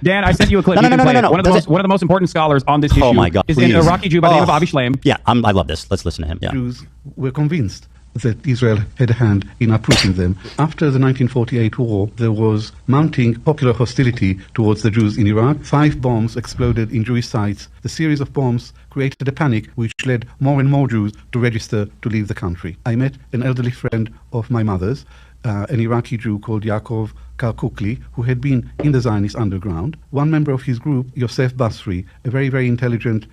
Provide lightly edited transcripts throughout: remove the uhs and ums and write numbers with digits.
Dan, I sent you a clip. No. One of the most important scholars on this issue. Oh my God! Is an Iraqi Jew by the name of Avi Shlaim. Yeah, I love this. Let's listen to him. Yeah. Jews were convinced that Israel had a hand in uprooting them. After the 1948 war, there was mounting popular hostility towards the Jews in Iraq. 5 bombs exploded in Jewish sites. The series of bombs created a panic which led more and more Jews to register to leave the country. I met an elderly friend of my mother's, an Iraqi Jew called Yaakov Karkukli, who had been in the Zionist underground. One member of his group, Yosef Basri, a very, very intelligent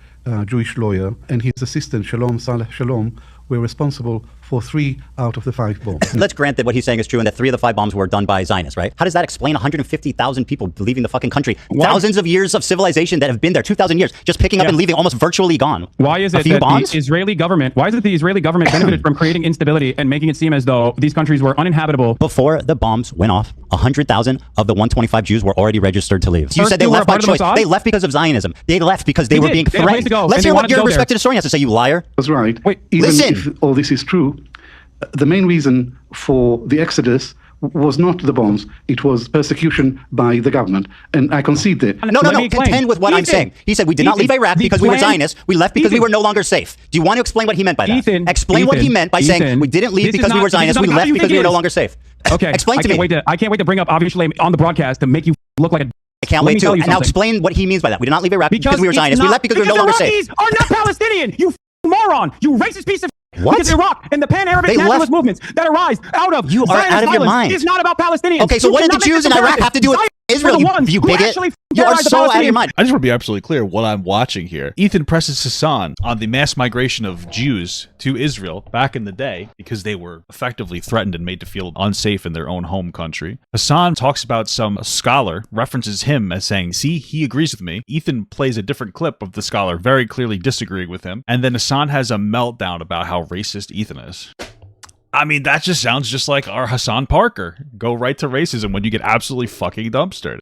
Jewish lawyer, and his assistant, Shalom Saleh Shalom, were responsible for 3 out of the 5 bombs. Let's grant that what he's saying is true and that 3 of the 5 bombs were done by Zionists, right? How does that explain 150,000 people leaving the fucking country? What? Thousands of years of civilization that have been there, 2,000 years, just picking up and leaving, almost virtually gone. Why is it that the Israeli government benefited from creating instability and making it seem as though these countries were uninhabitable? Before the bombs went off, 100,000 of the 125 Jews were already registered to leave. You said they left by choice. They left because of Zionism. They left because they were being threatened. Let's hear what your respected historian has to say, you liar. That's right. Wait, even listen. If all this is true, the main reason for the exodus was not the bombs. It was persecution by the government. And I concede that. No, contend with what I'm saying. He said we did not leave Iraq because we were Zionists. We left because we were no longer safe. Do you want to explain what he meant by that? Explain what he meant by saying we didn't leave because we were Zionists. We left because we were no longer safe. Okay. Explain to me. I can't wait to bring up Avi Shlaim on the broadcast to make you look like a... I can't wait to. And now explain what he means by that. We did not leave Iraq because we were Zionists. We left because we were no longer safe. Iraqis are not Palestinian, you moron. You racist piece of... What? Because Iraq and the pan-Arabic nationalist movements that arise out of you are out of your mind. Is not about Palestinians. Okay, so what did the Jews in Iraq have to do with Israel, you bigot? You are so out of your mind. I just want to be absolutely clear what I'm watching here. Ethan presses Hasan on the mass migration of Jews to Israel back in the day because they were effectively threatened and made to feel unsafe in their own home country. Hasan talks about some scholar, references him as saying, see, he agrees with me. Ethan plays a different clip of the scholar very clearly disagreeing with him. And then Hasan has a meltdown about how racist Ethan is. I mean, that just sounds just like our Hasan Parker. Go right to racism when you get absolutely fucking dumpstered.